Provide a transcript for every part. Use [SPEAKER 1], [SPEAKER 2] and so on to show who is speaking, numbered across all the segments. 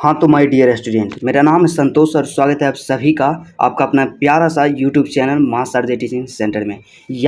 [SPEAKER 1] हाँ तो my dear student, मेरा नाम है संतोष और स्वागत है आप सभी का आपका अपना प्यारा सा यूट्यूब चैनल मां सर टीचिंग सेंटर में।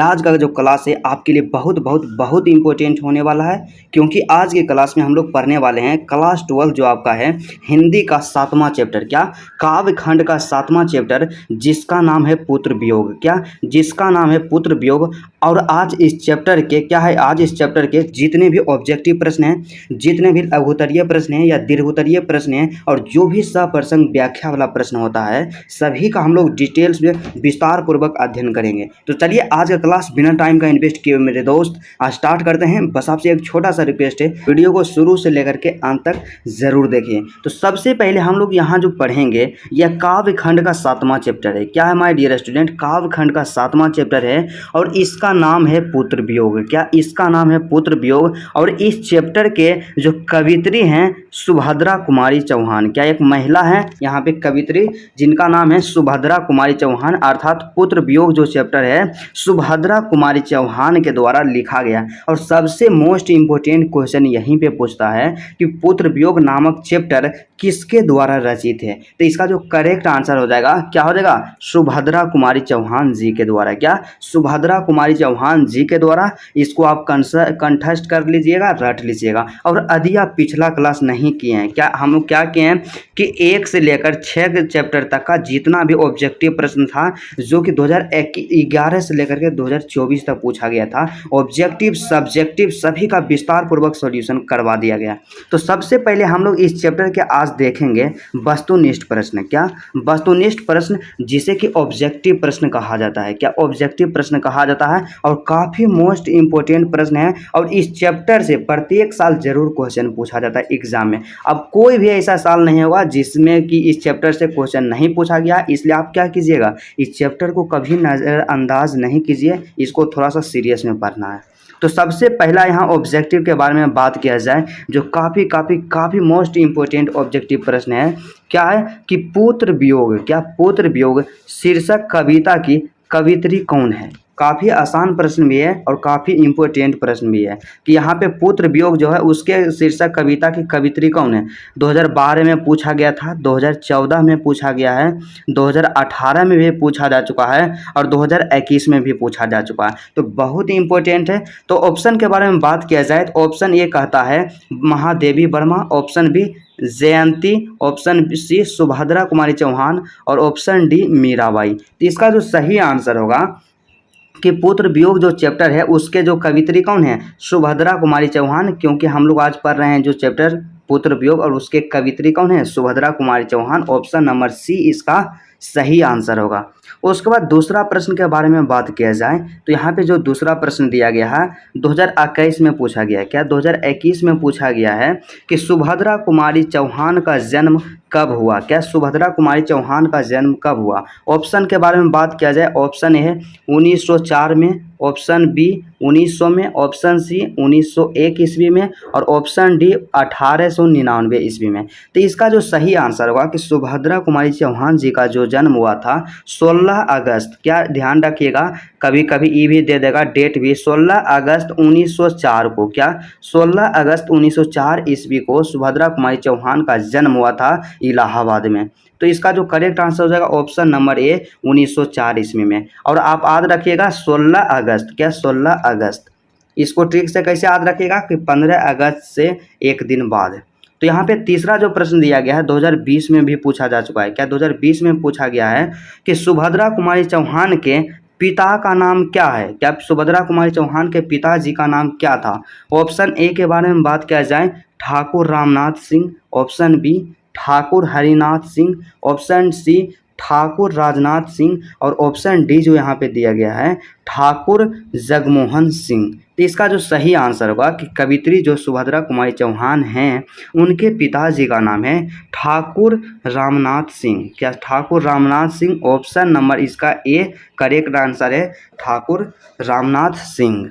[SPEAKER 1] आज का जो क्लास है आपके लिए बहुत बहुत बहुत इंपॉर्टेंट होने वाला है, क्योंकि आज के क्लास में हम लोग पढ़ने वाले हैं क्लास 12 जो आपका है हिंदी का 7वां चैप्टर, क्या काव्य खंड का 7वां चैप्टर, जिसका नाम है पुत्र वियोग। क्या जिसका नाम है पुत्र वियोग। और आज इस चैप्टर के क्या है, आज इस चैप्टर के जितने भी ऑब्जेक्टिव प्रश्न हैं, जितने भी लघुत्तरीय प्रश्न हैं या दीर्घोत्तरीय प्रश्न हैं, और जो भी सप्रसंग व्याख्या वाला प्रश्न होता है सभी का हम लोग डिटेल्स में विस्तार पूर्वक अध्ययन करेंगे। तो चलिए आज का क्लास बिना टाइम का इन्वेस्ट किए मेरे दोस्त स्टार्ट करते हैं। बस आपसे एक छोटा सा रिक्वेस्ट है, वीडियो को शुरू से लेकर के अंत तक जरूर देखिए। तो सबसे पहले हम लोग यहाँ जो पढ़ेंगे यह काव्य खंड का 7वां चैप्टर है। क्या है माय डियर स्टूडेंट, काव्य खंड का 7वां चैप्टर है और इसका नाम है पुत्र वियोग। क्या इसका नाम है पुत्र वियोग। और इस चैप्टर के जो कवित्री हैं सुभद्रा कुमारी चौहान। क्या एक महिला है यहाँ पे कवित्री, जिनका नाम है सुभद्रा कुमारी चौहान, अर्थात पुत्र वियोग जो चैप्टर है सुभद्रा कुमारी चौहान के द्वारा लिखा गया। और सबसे मोस्ट इंपोर्टेंट क्वेश्चन यहीं पे पूछता है कि पुत्र वियोग नामक चैप्टर किसके द्वारा रचित है। तो इसका जो करेक्ट आंसर हो जाएगा, क्या हो जाएगा, सुभद्रा कुमारी चौहान जी के द्वारा। क्या सुभद्रा कुमारी चौहान जी के द्वारा। इसको आप कंठस्थ कर लीजिएगा, रट लीजिएगा। और यदि आप पिछला क्लास नहीं किए हैं, क्या हम लोग क्या किए हैं कि 1 से लेकर 6 चैप्टर तक का जितना भी ऑब्जेक्टिव प्रश्न था जो कि 2011 से लेकर के 2024 तक पूछा गया था, ऑब्जेक्टिव सब्जेक्टिव सभी का विस्तार पूर्वक सॉल्यूशन करवा दिया गया। तो सबसे पहले हम लोग इस चैप्टर के आज देखेंगे वस्तुनिष्ठ प्रश्न। क्या वस्तुनिष्ठ प्रश्न, जिसे कि ऑब्जेक्टिव प्रश्न कहा जाता है। क्या ऑब्जेक्टिव प्रश्न कहा जाता है और काफ़ी मोस्ट इंपोर्टेंट प्रश्न है। और इस चैप्टर से प्रत्येक साल जरूर क्वेश्चन पूछा जाता है एग्जाम में। अब कोई भी ऐसा साल नहीं होगा जिसमें कि इस चैप्टर से क्वेश्चन नहीं पूछा गया, इसलिए आप क्या कीजिएगा, इस चैप्टर को कभी नज़रअंदाज नहीं कीजिए, इसको थोड़ा सा सीरियस में पढ़ना है। तो सबसे पहला यहाँ ऑब्जेक्टिव के बारे में बात किया जाए, जो काफ़ी मोस्ट इंपोर्टेंट ऑब्जेक्टिव प्रश्न है। क्या है कि पुत्र वियोग, क्या पुत्र वियोग शीर्षक कविता की कवित्री कौन है। काफ़ी आसान प्रश्न भी है और काफ़ी इम्पोर्टेंट प्रश्न भी है कि यहाँ पे पुत्र वियोग जो है उसके शीर्षक कविता की कवित्री कौन है। 2012 में पूछा गया था, 2014 में पूछा गया है, 2018 में भी पूछा जा चुका है और 2021 में भी पूछा जा चुका है। तो बहुत ही इम्पोर्टेंट है। तो ऑप्शन के बारे में बात किया जाए तो ऑप्शन ए कहता है महादेवी वर्मा, ऑप्शन बी जयंती, ऑप्शन सी सुभद्रा कुमारी चौहान और ऑप्शन डी मीराबाई। तो इसका जो सही आंसर होगा कि पुत्र वियोग जो चैप्टर है उसके जो कवित्री कौन है, सुभद्रा कुमारी चौहान, क्योंकि हम लोग आज पढ़ रहे हैं जो चैप्टर पुत्र वियोग और उसके कवित्री कौन है, Subhadra Kumari Chauhan. Option number C इसका सही आंसर होगा। उसके बाद दूसरा प्रश्न के बारे में बात किया जाए तो यहाँ पे जो दूसरा प्रश्न दिया गया है 2021 में पूछा गया है। क्या 2021 में पूछा गया है कि सुभद्रा कुमारी चौहान का जन्म कब हुआ। क्या सुभद्रा कुमारी चौहान का जन्म कब हुआ। ऑप्शन के बारे में बात किया जाए, ऑप्शन ए है 1904 में, ऑप्शन बी 1900 में, ऑप्शन सी 1901 ईस्वी में और ऑप्शन डी 1899 ईस्वी में। तो इसका जो सही आंसर होगा कि सुभद्रा कुमारी चौहान जी का जो जन्म हुआ था 16 अगस्त, क्या ध्यान रखिएगा, कभी कभी ई भी दे देगा डेट भी, 16 अगस्त 1904 को, क्या 16 अगस्त 1904 ईस्वी को सुभद्रा कुमारी चौहान का जन्म हुआ था इलाहाबाद में। तो इसका जो करेक्ट आंसर हो जाएगा ऑप्शन नंबर ए 1904 ईस्वी में। और आप याद रखिएगा 16 अगस्त, क्या 16 अगस्त, इसको ट्रिक से कैसे याद रखिएगा कि 15 अगस्त से एक दिन बाद। तो यहाँ पे तीसरा जो प्रश्न दिया गया है 2020 में भी पूछा जा चुका है। क्या 2020 में पूछा गया है कि सुभद्रा कुमारी चौहान के पिता का नाम क्या है। क्या सुभद्रा कुमारी चौहान के पिताजी का नाम क्या था। ऑप्शन ए के बारे में बात किया जाए Thakur Ramnath Singh, option B Thakur Harinath Singh, option C Thakur Rajnath Singh और ऑप्शन डी जो यहाँ पे दिया गया है ठाकुर जगमोहन सिंह। तो इसका जो सही आंसर होगा कि कवित्री जो सुभद्रा कुमारी चौहान हैं उनके पिताजी का नाम है ठाकुर रामनाथ सिंह। क्या ठाकुर रामनाथ सिंह, ऑप्शन नंबर इसका ए करेक्ट आंसर है ठाकुर रामनाथ सिंह।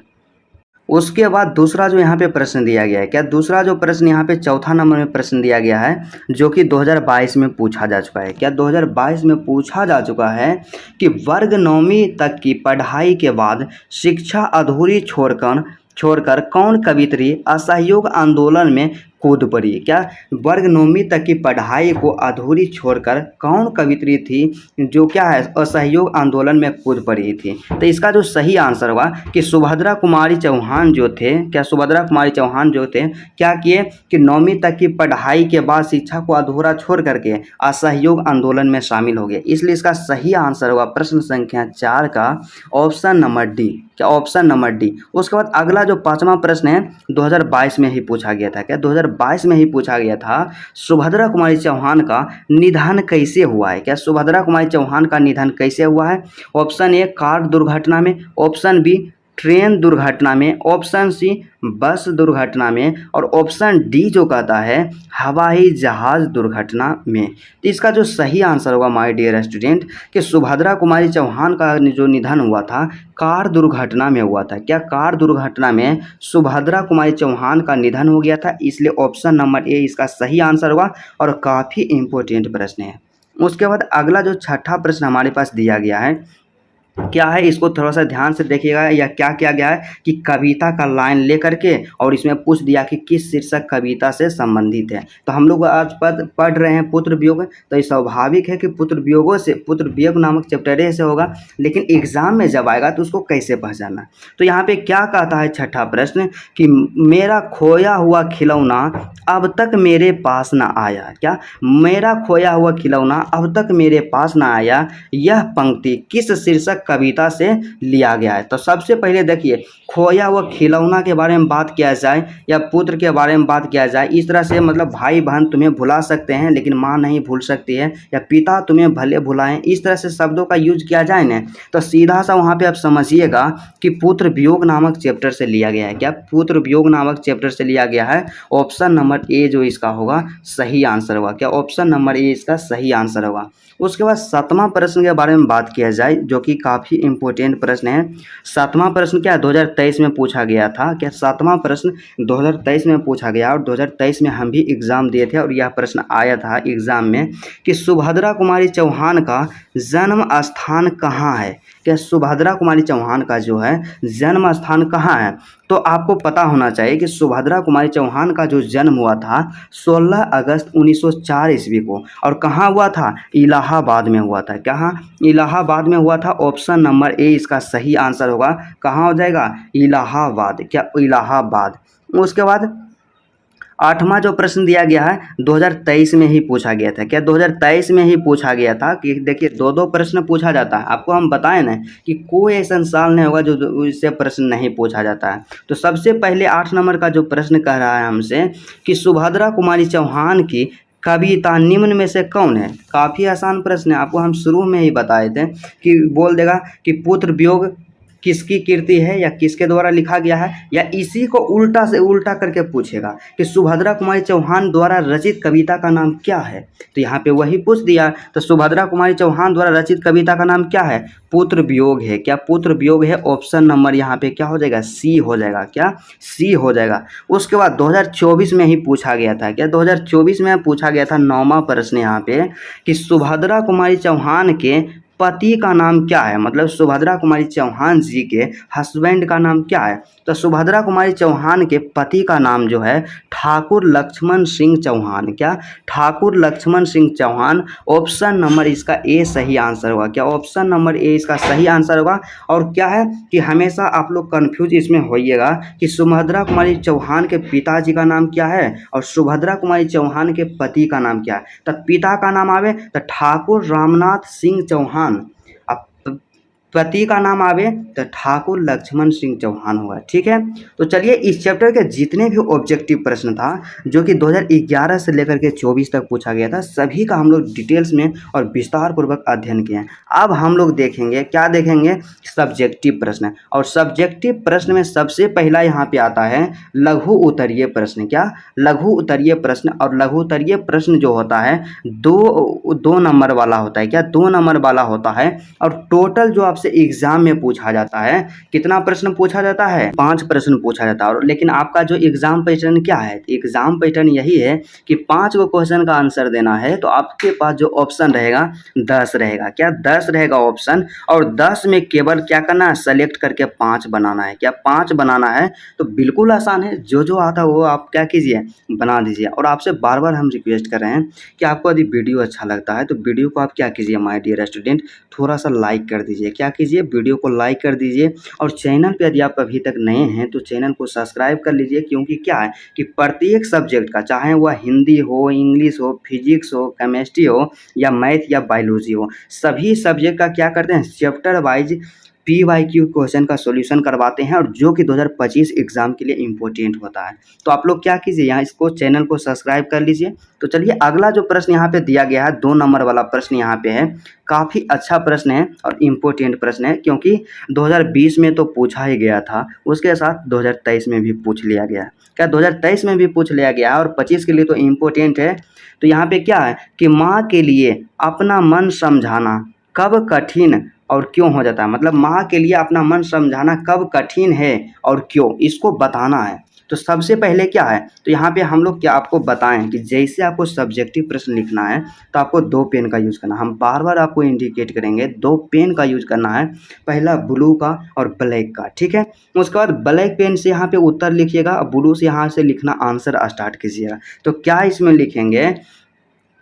[SPEAKER 1] उसके बाद दूसरा जो यहाँ पे प्रश्न दिया गया है, क्या दूसरा जो प्रश्न यहाँ पे चौथा नंबर में प्रश्न दिया गया है जो कि 2022 में पूछा जा चुका है। क्या 2022 में पूछा जा चुका है कि वर्ग 9वीं तक की पढ़ाई के बाद शिक्षा अधूरी छोड़कर कौन कवित्री असहयोग आंदोलन में कूद पड़ी। क्या वर्ग 9वीं तक की पढ़ाई को अधूरी छोड़कर कौन कवित्री थी जो क्या है असहयोग आंदोलन में कूद पड़ी थी? तो इसका जो सही आंसर होगा कि सुभद्रा कुमारी चौहान जो थे, क्या सुभद्रा कुमारी चौहान जो थे क्या किए कि 9वीं तक की पढ़ाई के बाद शिक्षा को अधूरा छोड़ करके असहयोग आंदोलन में शामिल हो गए। इसलिए इसका सही आंसर होगा प्रश्न संख्या 4 का ऑप्शन नंबर डी। क्या ऑप्शन नंबर डी। उसके बाद अगला जो 5वां प्रश्न है 2022 में ही पूछा गया था। क्या 2022 में ही पूछा गया था सुभद्रा कुमारी चौहान का निधन कैसे हुआ है? क्या सुभद्रा कुमारी चौहान का निधन कैसे हुआ है? ऑप्शन ए कार दुर्घटना में, ऑप्शन बी ट्रेन दुर्घटना में, ऑप्शन सी बस दुर्घटना में और ऑप्शन डी जो कहता है हवाई जहाज दुर्घटना में। तो इसका जो सही आंसर होगा माय डियर स्टूडेंट कि सुभद्रा कुमारी चौहान का जो निधन हुआ था कार दुर्घटना में हुआ था। क्या कार दुर्घटना में सुभद्रा कुमारी चौहान का निधन हो गया था? इसलिए ऑप्शन नंबर ए इसका सही आंसर होगा और काफ़ी इम्पोर्टेंट प्रश्न है। उसके बाद अगला जो 6ठा प्रश्न हमारे पास दिया गया है क्या है, इसको थोड़ा सा ध्यान से देखिएगा। या क्या किया गया है कि कविता का लाइन लेकर के और इसमें पूछ दिया कि किस शीर्षक कविता से संबंधित है। तो हम लोग आज पढ़ रहे हैं पुत्र वियोग, तो ये स्वाभाविक है कि पुत्र वियोग नामक चैप्टर ए से होगा, लेकिन एग्जाम में जब आएगा तो उसको कैसे पहचानना। तो यहाँ पे क्या कहता है 6ठा प्रश्न कि मेरा खोया हुआ खिलौना अब तक मेरे पास ना आया। क्या मेरा खोया हुआ खिलौना अब तक मेरे पास ना आया, यह पंक्ति किस शीर्षक कविता से लिया गया है? तो सबसे पहले देखिए खोया हुआ खिलौना के बारे में बात किया जाए या पुत्र के बारे में बात किया जाए, इस तरह से मतलब भाई बहन तुम्हें भुला सकते हैं लेकिन माँ नहीं भूल सकती है, या पिता तुम्हें भले भुलाएं, इस तरह से शब्दों का यूज किया जाए ना तो सीधा सा वहाँ पे आप समझिएगा कि पुत्र वियोग नामक चैप्टर से लिया गया है। क्या पुत्र वियोग नामक चैप्टर से लिया गया है। ऑप्शन नंबर ए जो इसका होगा सही आंसर होगा। क्या ऑप्शन नंबर ए इसका सही आंसर होगा। उसके बाद 7वां प्रश्न के बारे में बात किया जाए जो कि काफ़ी इंपॉर्टेंट प्रश्न है। 7वां प्रश्न क्या 2023 में पूछा गया था। क्या 7वां प्रश्न 2023 में पूछा गया और 2023 में हम भी एग्ज़ाम दिए थे और यह प्रश्न आया था एग्ज़ाम में कि सुभद्रा कुमारी चौहान का जन्म स्थान कहाँ है। क्या सुभद्रा कुमारी चौहान का जो है जन्म स्थान कहाँ है? तो आपको पता होना चाहिए कि सुभद्रा कुमारी चौहान का जो जन्म हुआ था 16 अगस्त 1904 ईस्वी को, और कहाँ हुआ था? इलाहाबाद में हुआ था। कहाँ? इलाहाबाद में हुआ था। ऑप्शन नंबर ए इसका सही आंसर होगा। कहाँ हो जाएगा? इलाहाबाद। क्या इलाहाबाद। उसके बाद 8वां जो प्रश्न दिया गया है 2023 में ही पूछा गया था। क्या 2023 में ही पूछा गया था? कि देखिए दो प्रश्न पूछा जाता है, आपको हम बताएं ना कि कोई ऐसा साल नहीं होगा जो इससे प्रश्न नहीं पूछा जाता है। तो सबसे पहले 8 नंबर का जो प्रश्न कह रहा है हमसे कि सुभद्रा कुमारी चौहान की कविता निम्न में से कौन है? काफ़ी आसान प्रश्न है, आपको हम शुरू में ही बताए थे कि बोल देगा कि पुत्र वियोग किसकी कृति है या किसके द्वारा लिखा गया है, या इसी को उल्टा से उल्टा करके पूछेगा कि सुभद्रा कुमारी चौहान द्वारा रचित कविता का नाम क्या है। तो यहाँ पे वही पूछ दिया। तो सुभद्रा कुमारी चौहान द्वारा रचित कविता का नाम क्या है? पुत्र वियोग है। क्या पुत्र वियोग है? ऑप्शन नंबर यहाँ पे क्या हो जाएगा? सी हो जाएगा। क्या? सी हो जाएगा। उसके बाद 2024 में ही पूछा गया था। क्या 2024 में पूछा गया था 9वां प्रश्न यहाँ पे कि सुभद्रा कुमारी चौहान के पति का नाम क्या है? मतलब सुभद्रा कुमारी चौहान जी के हस्बैंड का नाम क्या है? तो सुभद्रा कुमारी चौहान के पति का नाम जो है ठाकुर लक्ष्मण सिंह चौहान। क्या? ठाकुर लक्ष्मण सिंह चौहान। ऑप्शन नंबर इसका ए सही आंसर होगा। क्या? ऑप्शन नंबर ए इसका सही आंसर होगा। और क्या है कि हमेशा आप लोग कन्फ्यूज इसमें होइएगा कि सुभद्रा कुमारी चौहान के पिताजी का नाम क्या है और सुभद्रा कुमारी चौहान के पति का नाम क्या है। तो पिता का नाम आवे तो ठाकुर रामनाथ सिंह चौहान, पति का नाम आवे तो ठाकुर लक्ष्मण सिंह चौहान हुआ। ठीक है, तो चलिए इस चैप्टर के जितने भी ऑब्जेक्टिव प्रश्न था जो कि 2011 से लेकर के 24 तक पूछा गया था, सभी का हम लोग डिटेल्स में और विस्तार पूर्वक अध्ययन किए हैं। अब हम लोग देखेंगे, क्या देखेंगे? सब्जेक्टिव प्रश्न। और सब्जेक्टिव प्रश्न में सबसे पहला यहाँ पे आता है लघु उत्तरीय प्रश्न। क्या? लघु उत्तरीय प्रश्न। और लघु उत्तरीय प्रश्न जो होता है दो नंबर वाला होता है। क्या? 2 नंबर वाला होता है। और टोटल जो आप आपसे एग्जाम में पूछा जाता है। कितना प्रश्न पूछा जाता है? 5 प्रश्न पूछा जाता है। और लेकिन आपका जो एग्जाम पैटर्न क्या है? एग्जाम पैटर्न यही है कि 5 को क्वेश्चन का आंसर देना है तो आपके पास जो ऑप्शन रहेगा 10 रहेगा। क्या 10 रहेगा ऑप्शन, और 10 में केवल क्या करना है? सेलेक्ट करके 5 बनाना है। क्या 5 बनाना है? तो बिल्कुल आसान है, जो जो आता है वो आप क्या कीजिए, बना दीजिए। और आपसे बार बार हम रिक्वेस्ट कर रहे हैं कि आपको यदि वीडियो अच्छा लगता है तो वीडियो को आप क्या कीजिए माय डियर स्टूडेंट, थोड़ा सा लाइक कर दीजिए। क्या कीजिए? वीडियो को लाइक कर दीजिए। और चैनल पे यदि आप अभी तक नए हैं तो चैनल को सब्सक्राइब कर लीजिए, क्योंकि क्या है कि प्रत्येक सब्जेक्ट का, चाहे वह हिंदी हो, इंग्लिश हो, फिजिक्स हो, केमिस्ट्री हो या मैथ या बायोलॉजी हो, सभी सब्जेक्ट का क्या करते हैं, चैप्टर वाइज PYQ क्वेश्चन का सॉल्यूशन करवाते हैं, और जो कि 2025 एग्जाम के लिए इम्पोर्टेंट होता है। तो आप लोग क्या कीजिए, यहाँ इसको चैनल को सब्सक्राइब कर लीजिए। तो चलिए अगला जो प्रश्न यहाँ पे दिया गया है, 2 नंबर वाला प्रश्न यहाँ पे है। काफ़ी अच्छा प्रश्न है और इम्पोर्टेंट प्रश्न है, क्योंकि 2020 में तो पूछा ही गया था, उसके साथ 2023 में भी पूछ लिया गया है। क्या 2023 में भी पूछ लिया गया है और 25 के लिए तो इम्पोर्टेंट है। तो यहाँ पे क्या है कि माँ के लिए अपना मन समझाना कब कठिन और क्यों हो जाता है, मतलब माँ के लिए अपना मन समझाना कब कठिन है और क्यों, इसको बताना है। तो सबसे पहले क्या है, तो यहाँ पे हम लोग क्या आपको बताएं कि जैसे आपको सब्जेक्टिव प्रश्न लिखना है तो आपको 2 पेन का यूज़ करना है। हम बार बार आपको इंडिकेट करेंगे, 2 पेन का यूज़ करना है, पहला ब्लू का और ब्लैक का, ठीक है। उसके बाद ब्लैक पेन से यहाँ पे उत्तर लिखिएगा, ब्लू से यहाँ से लिखना आंसर स्टार्ट कीजिएगा। तो क्या इसमें लिखेंगे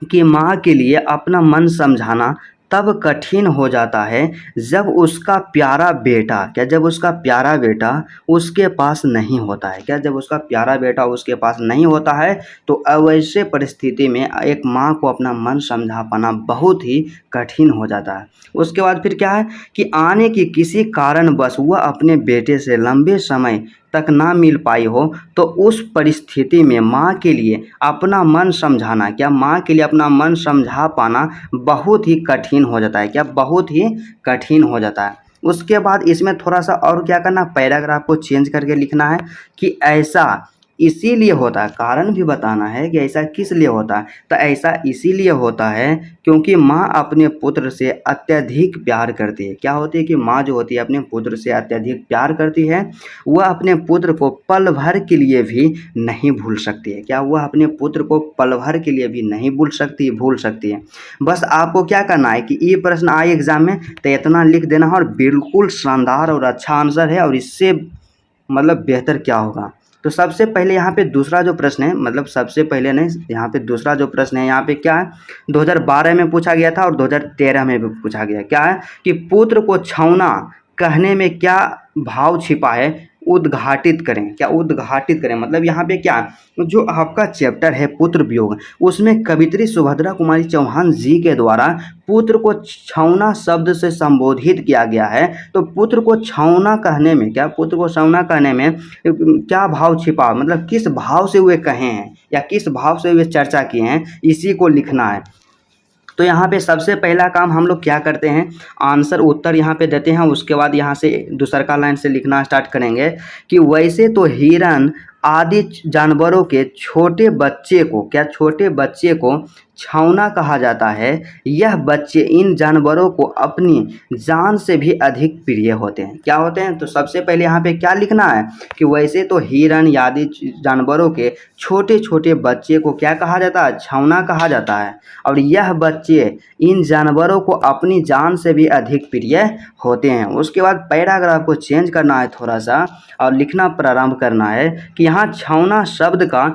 [SPEAKER 1] कि माँ के लिए अपना मन समझाना तब कठिन हो जाता है जब उसका प्यारा बेटा, क्या जब उसका प्यारा बेटा उसके पास नहीं होता है। क्या जब उसका प्यारा बेटा उसके पास नहीं होता है तो ऐसे परिस्थिति में एक माँ को अपना मन समझा पाना बहुत ही कठिन हो जाता है। उसके बाद फिर क्या है कि आने की किसी कारणवश वह अपने बेटे से लंबे समय तक ना मिल पाई हो तो उस परिस्थिति में माँ के लिए अपना मन समझाना, क्या माँ के लिए अपना मन समझा पाना बहुत ही कठिन हो जाता है। क्या बहुत ही कठिन हो जाता है। उसके बाद इसमें थोड़ा सा और क्या करना, पैराग्राफ को चेंज करके लिखना है कि ऐसा इसीलिए होता है, कारण भी बताना है कि ऐसा किस लिए होता है। तो ऐसा इसीलिए होता है क्योंकि माँ अपने पुत्र से अत्यधिक प्यार करती है। क्या होती है कि माँ जो होती है अपने पुत्र से अत्यधिक प्यार करती है, वह अपने पुत्र को पल भर के लिए भी नहीं भूल सकती है। क्या वह अपने पुत्र को पल भर के लिए भी नहीं भूल सकती है। बस आपको क्या करना है कि ये प्रश्न आए एग्जाम में तो इतना लिख देना है, और बिल्कुल शानदार और अच्छा आंसर है, और इससे मतलब बेहतर क्या होगा। तो सबसे पहले यहाँ पे दूसरा जो प्रश्न है, मतलब सबसे पहले नहीं, यहाँ पे दूसरा जो प्रश्न है यहाँ पे क्या है, 2012 में पूछा गया था और 2013 में भी पूछा गया। क्या है कि पुत्र को छौना कहने में क्या भाव छिपा है, उद्घाटित करें। क्या उद्घाटित करें, मतलब यहाँ पे क्या, जो आपका चैप्टर है पुत्र वियोग, उसमें कवित्री सुभद्रा कुमारी चौहान जी के द्वारा पुत्र को छौना शब्द से संबोधित किया गया है। तो पुत्र को छौना कहने में, क्या पुत्र को छौना कहने में क्या भाव छिपा, मतलब किस भाव से वे कहे हैं या किस भाव से वे चर्चा किए हैं, इसी को लिखना है। तो यहाँ पे सबसे पहला काम हम लोग क्या करते हैं, आंसर उत्तर यहाँ पे देते हैं। उसके बाद यहाँ से दूसरा का लाइन से लिखना स्टार्ट करेंगे कि वैसे तो हिरन आदि जानवरों के छोटे बच्चे को, क्या छोटे बच्चे को छौना कहा जाता है। यह बच्चे इन जानवरों को अपनी जान से भी अधिक प्रिय होते हैं। क्या होते हैं, तो सबसे पहले यहाँ पे क्या लिखना है कि वैसे तो हिरन आदि जानवरों के छोटे छोटे बच्चे को क्या कहा जाता है, छौना कहा जाता है, और यह बच्चे इन जानवरों को अपनी जान से भी अधिक प्रिय होते हैं। उसके बाद पैराग्राफ को चेंज करना है थोड़ा सा, और लिखना प्रारंभ करना है कि यहाँ छौना शब्द का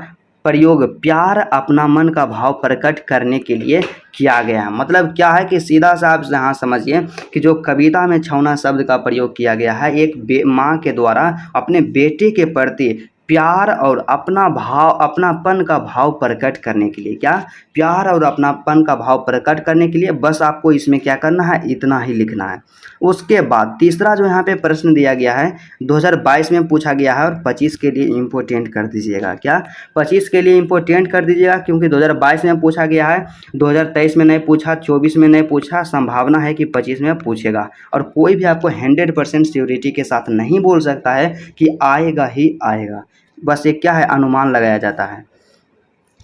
[SPEAKER 1] प्रयोग प्यार अपना मन का भाव प्रकट करने के लिए किया गया है। मतलब क्या है कि सीधा सा आप यहाँ समझिए कि जो कविता में छौना शब्द का प्रयोग किया गया है, एक माँ के द्वारा अपने बेटे के प्रति प्यार और अपना भाव, अपनापन का भाव प्रकट करने के लिए, क्या प्यार और अपनापन का भाव प्रकट करने के लिए, बस आपको इसमें क्या करना है, इतना ही लिखना है। उसके बाद तीसरा जो यहाँ पे प्रश्न दिया गया है 2022 में पूछा गया है और 25 के लिए इम्पोर्टेंट कर दीजिएगा। क्या 25 के लिए इम्पोर्टेंट कर दीजिएगा, क्योंकि 2022 में पूछा गया है, 2023 में नहीं पूछा, 24 में नहीं पूछा, संभावना है कि 25 में पूछेगा। और कोई भी आपको 100% श्योरिटी के साथ नहीं बोल सकता है कि आएगा ही आएगा, बस ये क्या है, अनुमान लगाया जाता है।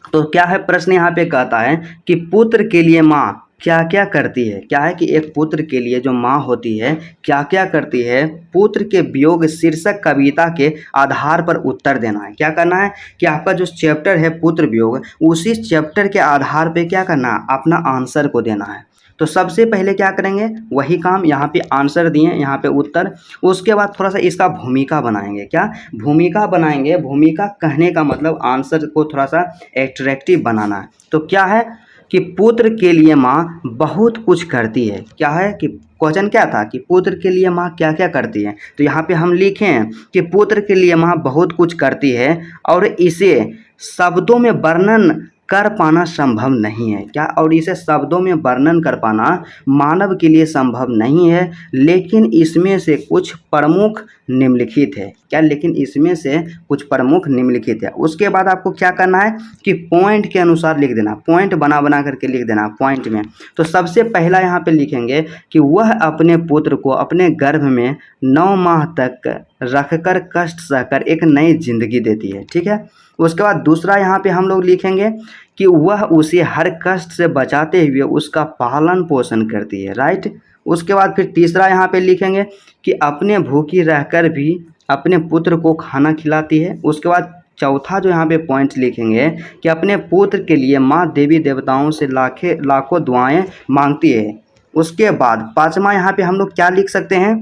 [SPEAKER 1] तो क्या है प्रश्न यहाँ पे कहता है कि पुत्र के लिए माँ क्या क्या करती है। क्या है कि एक पुत्र के लिए जो माँ होती है क्या क्या करती है, पुत्र के वियोग शीर्षक कविता के आधार पर उत्तर देना है। क्या करना है कि आपका जो चैप्टर है पुत्र वियोग, उसी चैप्टर के आधार पे क्या करना है, अपना आंसर को देना है। तो सबसे पहले क्या करेंगे, वही काम, यहाँ पे आंसर दिए, यहाँ पे उत्तर, उसके बाद थोड़ा सा इसका भूमिका बनाएंगे। क्या भूमिका बनाएंगे, भूमिका कहने का मतलब आंसर को थोड़ा सा एट्रैक्टिव बनाना है। तो क्या है कि पुत्र के लिए माँ बहुत कुछ करती है। क्या है कि क्वेश्चन क्या था कि पुत्र के लिए माँ क्या क्या करती है, तो यहाँ पे हम लिखे हैं कि पुत्र के लिए माँ बहुत कुछ करती है और इसे शब्दों में वर्णन कर पाना संभव नहीं है। क्या, और इसे शब्दों में वर्णन कर पाना मानव के लिए संभव नहीं है, लेकिन इसमें से कुछ प्रमुख निम्नलिखित है। क्या, लेकिन इसमें से कुछ प्रमुख निम्नलिखित है। उसके बाद आपको क्या करना है कि पॉइंट के अनुसार लिख देना, पॉइंट बना बना करके लिख देना पॉइंट में। तो सबसे पहला यहाँ पे लिखेंगे कि वह अपने पुत्र को अपने गर्भ में 9 माह तक रखकर कष्ट सहकर एक नई जिंदगी देती है। ठीक है। उसके बाद दूसरा यहाँ पे हम लोग लिखेंगे कि वह उसे हर कष्ट से बचाते हुए उसका पालन पोषण करती है। राइट। उसके बाद फिर तीसरा यहाँ पे लिखेंगे कि अपने भूखी रहकर भी अपने पुत्र को खाना खिलाती है। उसके बाद चौथा जो यहाँ पे पॉइंट लिखेंगे कि अपने पुत्र के लिए माँ देवी देवताओं से लाखों दुआएं मांगती है। उसके बाद पाँचवा यहाँ पे हम लोग क्या लिख सकते हैं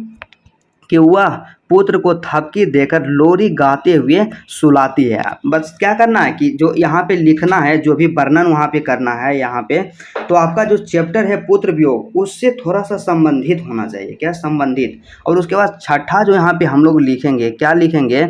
[SPEAKER 1] कि वह पुत्र को थपकी देकर लोरी गाते हुए सुलाती है। बस क्या करना है कि जो यहाँ पे लिखना है, जो भी वर्णन वहाँ पे करना है यहाँ पे, तो आपका जो चैप्टर है पुत्र वियोग उससे थोड़ा सा संबंधित होना चाहिए। क्या, संबंधित। और उसके बाद छठा जो यहाँ पे हम लोग लिखेंगे, क्या लिखेंगे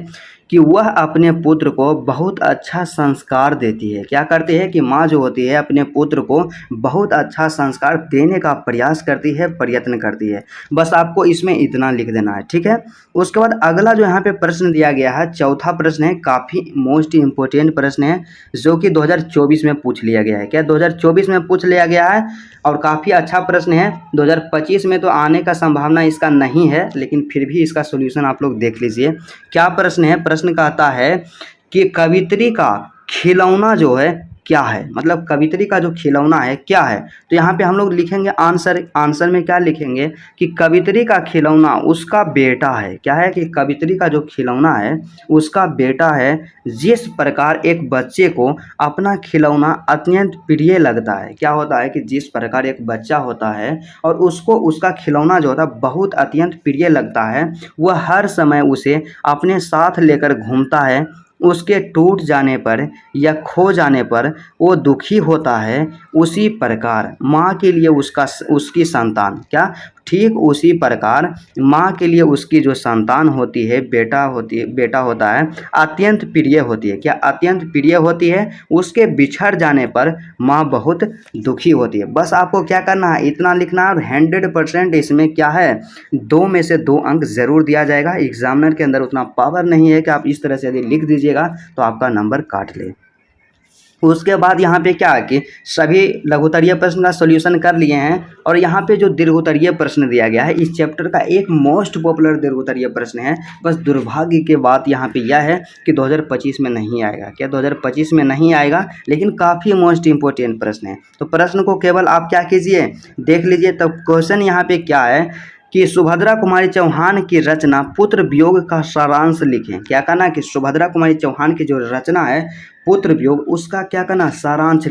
[SPEAKER 1] कि वह अपने पुत्र को बहुत अच्छा संस्कार देती है। क्या करती है कि माँ जो होती है अपने पुत्र को बहुत अच्छा संस्कार देने का प्रयास करती है, प्रयत्न करती है। बस आपको इसमें इतना लिख देना है। ठीक है। उसके बाद अगला जो यहाँ पे प्रश्न दिया गया है, चौथा प्रश्न है, काफ़ी मोस्ट इम्पोर्टेंट प्रश्न है, जो कि 2024 में पूछ लिया गया है। क्या, 2024 में पूछ लिया गया है और काफ़ी अच्छा प्रश्न है। 2025 में तो आने का संभावना इसका नहीं है, लेकिन फिर भी इसका सोल्यूशन आप लोग देख लीजिए। क्या प्रश्न है, प्रश्न कहता है कि कवित्री का खिलौना जो है क्या है, मतलब कवित्री का जो खिलौना है क्या है। तो यहाँ पे हम लोग लिखेंगे आंसर, आंसर में क्या लिखेंगे कि कवित्री का खिलौना उसका बेटा है। क्या है कि कवित्री का जो खिलौना है उसका बेटा है। जिस प्रकार एक बच्चे को अपना खिलौना अत्यंत प्रिय लगता है। क्या होता है कि जिस प्रकार एक बच्चा होता है और उसको उसका खिलौना जो होता है बहुत अत्यंत प्रिय लगता है, वह हर समय उसे अपने साथ लेकर घूमता है। उसके टूट जाने पर या खो जाने पर वो दुखी होता है। उसी प्रकार माँ के लिए उसकी संतान, क्या, ठीक उसी प्रकार माँ के लिए उसकी जो संतान होती है, बेटा होता है, अत्यंत प्रिय होती है। क्या, अत्यंत प्रिय होती है। उसके बिछड़ जाने पर माँ बहुत दुखी होती है। बस आपको क्या करना है, इतना लिखना है और 100% इसमें क्या है, 2 में से 2 अंक ज़रूर दिया जाएगा। एग्जामिनर के अंदर उतना पावर नहीं है कि आप इस तरह से यदि लिख दीजिएगा तो आपका नंबर काट ले। उसके बाद यहाँ पे क्या है कि सभी लघुत्तरीय प्रश्न का सॉल्यूशन कर लिए हैं और यहाँ पे जो दीर्घोत्तरीय प्रश्न दिया गया है इस चैप्टर का एक मोस्ट पॉपुलर दीर्घोत्तरीय प्रश्न है। बस दुर्भाग्य की बात यहाँ पे यह है कि 2025 में नहीं आएगा। क्या, 2025 में नहीं आएगा, लेकिन काफ़ी मोस्ट इम्पोर्टेंट प्रश्न है। तो प्रश्न को केवल आप क्या कीजिए, देख लीजिए। तब क्वेश्चन यहाँ पे क्या है कि सुभद्रा कुमारी चौहान की रचना पुत्र वियोग का सारांश लिखें। क्या करना कि सुभद्रा कुमारी चौहान की जो रचना है पुत्र वियोग, उसका क्या करना, सारांश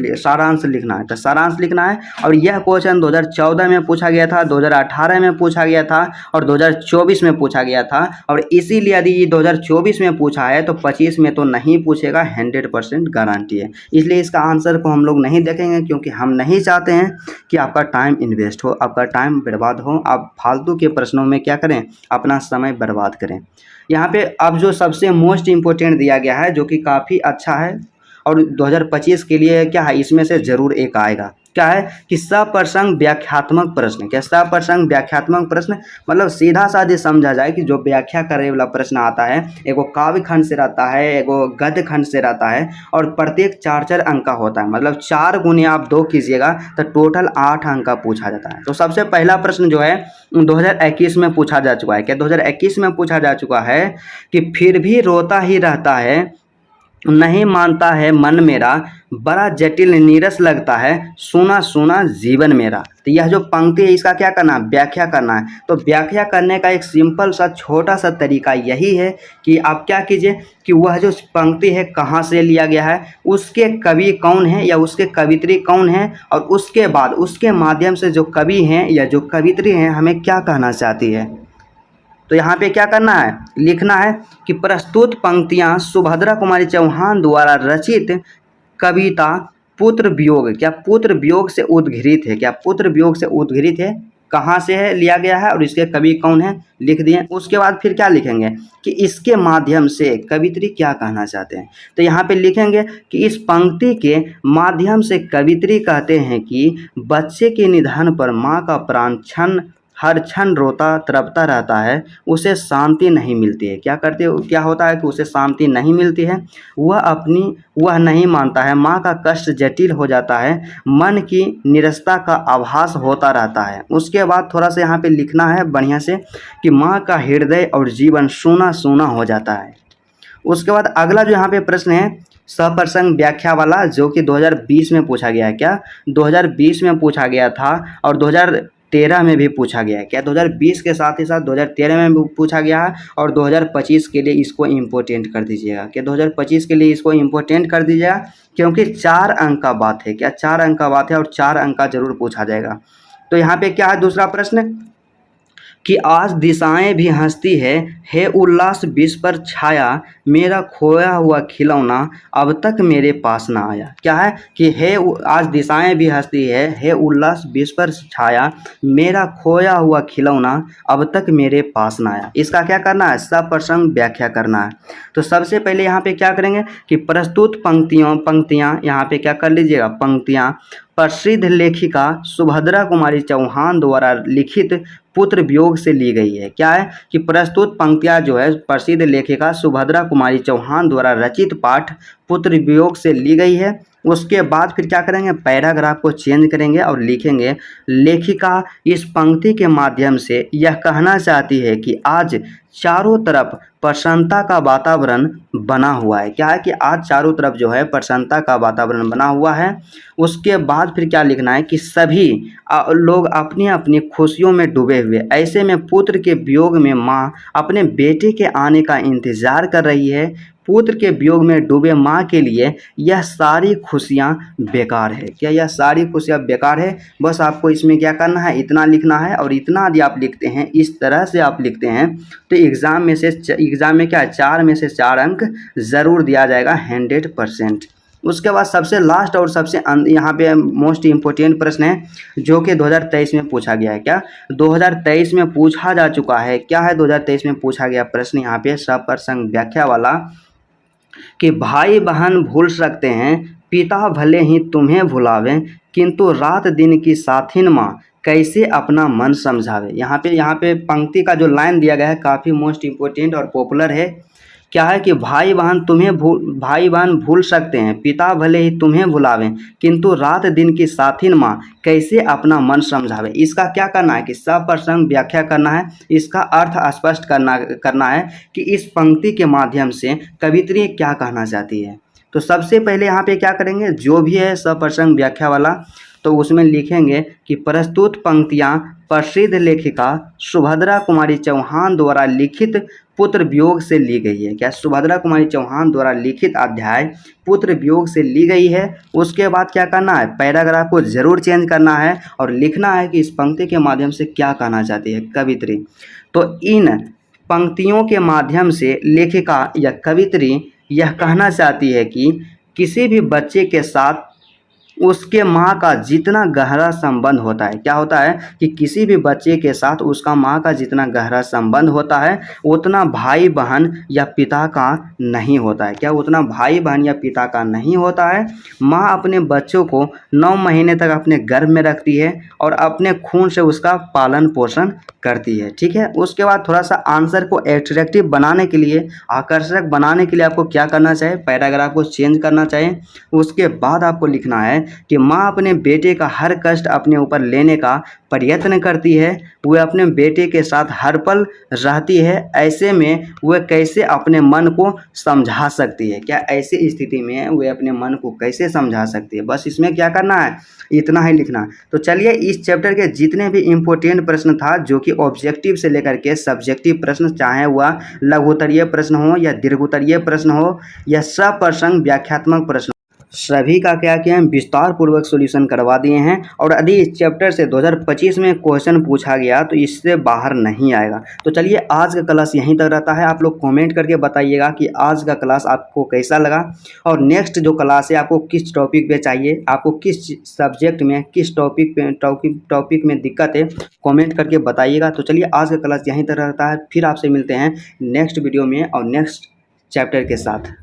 [SPEAKER 1] लिखना है। तो सारांश लिखना है और यह क्वेश्चन 2014 में पूछा गया था, 2018 में पूछा गया था और 2024 में पूछा गया था। और इसीलिए यदि ये 2024 में पूछा है तो 25 में तो नहीं पूछेगा, 100% गारंटी है। इसलिए इसका आंसर को हम लोग नहीं देखेंगे, क्योंकि हम नहीं चाहते हैं कि आपका टाइम इन्वेस्ट हो, आपका टाइम बर्बाद हो, आप फालतू के प्रश्नों में क्या करें, अपना समय बर्बाद करें। यहाँ पे अब जो सबसे मोस्ट इम्पोर्टेंट दिया गया है, जो कि काफ़ी अच्छा है और 2025 के लिए क्या है, इसमें से ज़रूर एक आएगा। क्या है कि सप्रसंग व्याख्यात्मक प्रश्न। क्या, सप्रसंग व्याख्यात्मक प्रश्न मतलब सीधा साधे समझा जाए कि जो व्याख्या करे वाला प्रश्न आता है, एगो काव्य खंड से रहता है, एगो गद्य खंड से रहता है और प्रत्येक 4-4 अंक का होता है। मतलब 4 गुने आप 2 कीजिएगा तो टोटल 8 अंक का पूछा जाता है। तो सबसे पहला प्रश्न जो है 2021 में पूछा जा चुका है। क्या, 2021 में पूछा जा चुका है कि फिर भी रोता ही रहता है नहीं मानता है मन मेरा, बड़ा जटिल नीरस लगता है, सूना सूना जीवन मेरा। तो यह जो पंक्ति है इसका क्या करना है, व्याख्या करना है। तो व्याख्या करने का एक सिंपल सा छोटा सा तरीका यही है कि आप क्या कीजिए कि वह जो पंक्ति है कहाँ से लिया गया है, उसके कवि कौन है या उसके कवित्री कौन है, और उसके बाद उसके माध्यम से जो कवि हैं या जो कवित्री हैं हमें क्या कहना चाहती है। तो यहाँ पे क्या करना है, लिखना है कि प्रस्तुत पंक्तियाँ सुभद्रा कुमारी चौहान द्वारा रचित कविता पुत्र वियोग, क्या पुत्र वियोग से उद्घृत है, क्या पुत्र वियोग से उद्घृत है, कहाँ से है लिया गया है और इसके कवि कौन है लिख दिए। उसके बाद फिर क्या लिखेंगे कि इसके माध्यम से कवित्री क्या कहना चाहते हैं। तो यहाँ पे लिखेंगे कि इस पंक्ति के माध्यम से कवित्री कहते हैं कि बच्चे के निधन पर माँ का प्राण हर क्षण रोता तड़पता रहता है, उसे शांति नहीं मिलती है। क्या होता है कि उसे शांति नहीं मिलती है, वह नहीं मानता है, माँ का कष्ट जटिल हो जाता है, मन की निरसता का आभास होता रहता है। उसके बाद थोड़ा सा यहाँ पे लिखना है बढ़िया से कि माँ का हृदय और जीवन सूना सूना हो जाता है। उसके बाद अगला जो यहाँ पे प्रश्न है सप्रसंग व्याख्या वाला, जो कि 2020 में पूछा गया है। क्या 2020 में पूछा गया था और 2013 में भी पूछा गया है। क्या 2020 के साथ ही साथ 2013 में भी पूछा गया है और 2025 के लिए इसको इम्पोर्टेंट कर दीजिएगा। क्या 2025 के लिए इसको इम्पोर्टेंट कर दीजिएगा, क्योंकि 4 अंक का बात है। क्या 4 अंक का बात है और 4 अंक का जरूर पूछा जाएगा। तो यहाँ पे क्या है दूसरा प्रश्न कि आज दिशाएं भी हंसती है उल्लास विश्व पर छाया, मेरा खोया हुआ खिलौना अब तक मेरे पास ना आया। क्या है कि आज दिशाएं भी हंसती है उल्लास विश्व पर छाया, मेरा खोया हुआ खिलौना अब तक मेरे पास ना आया। इसका क्या करना है, सप्रसंग व्याख्या करना है। तो सबसे पहले यहाँ पे क्या करेंगे कि प्रस्तुत पंक्तियाँ यहाँ पे क्या कर लीजिएगा, पंक्तियाँ प्रसिद्ध लेखिका सुभद्रा कुमारी चौहान द्वारा लिखित पुत्र वियोग से ली गई है। क्या है कि प्रस्तुत पंक्तियाँ जो है प्रसिद्ध लेखिका सुभद्रा कुमारी चौहान द्वारा रचित पाठ पुत्र वियोग से ली गई है। उसके बाद फिर क्या करेंगे, पैराग्राफ को चेंज करेंगे और लिखेंगे लेखिका इस पंक्ति के माध्यम से यह कहना चाहती है कि आज चारों तरफ प्रसन्नता का वातावरण बना हुआ है। क्या है कि आज चारों तरफ जो है प्रसन्नता का वातावरण बना हुआ है। उसके बाद फिर क्या लिखना है कि सभी लोग अपनी अपनी खुशियों में डूबे हुए, ऐसे में पुत्र के वियोग में माँ अपने बेटे के आने का इंतजार कर रही है। पुत्र के वियोग में डूबे माँ के लिए यह सारी खुशियाँ बेकार है। क्या यह सारी खुशियाँ बेकार है, बस आपको इसमें क्या करना है, इतना लिखना है। और इतना यदि आप लिखते हैं, इस तरह से आप लिखते हैं तो एग्ज़ाम में क्या है 4 में से 4 अंक ज़रूर दिया जाएगा 100%। उसके बाद सबसे लास्ट और सबसे यहाँ पे मोस्ट इम्पोर्टेंट प्रश्न है जो कि 2023 में पूछा गया है। क्या 2023 में पूछा जा चुका है। क्या है 2023 में पूछा गया प्रश्न यहाँ पे सप्रसंग व्याख्या वाला कि भाई बहन भूल सकते हैं, पिता भले ही तुम्हें भुलावें, किंतु रात दिन की साथिन माँ कैसे अपना मन समझावे। यहाँ पे पंक्ति का जो लाइन दिया गया है काफ़ी मोस्ट इम्पोर्टेंट और पॉपुलर है। क्या है कि भाई बहन भूल सकते हैं, पिता भले ही तुम्हें भुलावें, किंतु रात दिन की साथिन माँ कैसे अपना मन समझावे। इसका क्या करना है कि सप्रसंग व्याख्या करना है। इसका अर्थ स्पष्ट करना है कि इस पंक्ति के माध्यम से कवित्री क्या कहना चाहती है। तो सबसे पहले यहाँ पे क्या करेंगे, जो भी है सप्रसंग व्याख्या वाला, तो उसमें लिखेंगे कि प्रस्तुत पंक्तियाँ प्रसिद्ध लेखिका सुभद्रा कुमारी चौहान द्वारा लिखित पुत्र वियोग से ली गई है। क्या सुभद्रा कुमारी चौहान द्वारा लिखित अध्याय पुत्र वियोग से ली गई है। उसके बाद क्या करना है, पैराग्राफ को जरूर चेंज करना है और लिखना है कि इस पंक्ति के माध्यम से क्या कहना चाहती है कवित्री। तो इन पंक्तियों के माध्यम से लेखिका या कवित्री यह कहना चाहती है कि किसी भी बच्चे के साथ उसके माँ का जितना गहरा संबंध होता है। क्या होता है कि किसी भी बच्चे के साथ उसका माँ का जितना गहरा संबंध होता है उतना भाई बहन या पिता का नहीं होता है। क्या उतना भाई बहन या पिता का नहीं होता है। माँ अपने बच्चों को 9 महीने तक अपने गर्भ में रखती है और अपने खून से उसका पालन पोषण करती है। ठीक है, उसके बाद थोड़ा सा आंसर को एट्रैक्टिव बनाने के लिए, आकर्षक बनाने के लिए आपको क्या करना चाहिए, पैराग्राफ को चेंज करना चाहिए। उसके बाद आपको लिखना है कि माँ अपने बेटे का हर कष्ट अपने ऊपर लेने का प्रयत्न करती है, वह अपने बेटे के साथ हर पल रहती है, ऐसे में वह कैसे अपने मन को समझा सकती है। क्या ऐसी स्थिति में वह अपने मन को कैसे समझा सकती है, बस इसमें क्या करना है, इतना ही लिखना। तो चलिए इस चैप्टर के जितने भी इम्पोर्टेंट प्रश्न था, जो कि ऑब्जेक्टिव से लेकर के सब्जेक्टिव प्रश्न, चाहे वह लघुत्तरीय प्रश्न हो या दीर्घोत्तरीय प्रश्न हो या सप्रसंग व्याख्यात्मक प्रश्न, सभी का क्या किया है, विस्तार पूर्वक सॉल्यूशन करवा दिए हैं। और यदि इस चैप्टर से 2025 में क्वेश्चन पूछा गया तो इससे बाहर नहीं आएगा। तो चलिए आज का क्लास यहीं तक रहता है। आप लोग कमेंट करके बताइएगा कि आज का क्लास आपको कैसा लगा, और नेक्स्ट जो क्लास है आपको किस टॉपिक पे चाहिए, आपको किस सब्जेक्ट में, किस टॉपिक में दिक्कत है, कमेंट करके बताइएगा। तो चलिए आज का क्लास यहीं तक रहता है, फिर आपसे मिलते हैं नेक्स्ट वीडियो में और नेक्स्ट चैप्टर के साथ।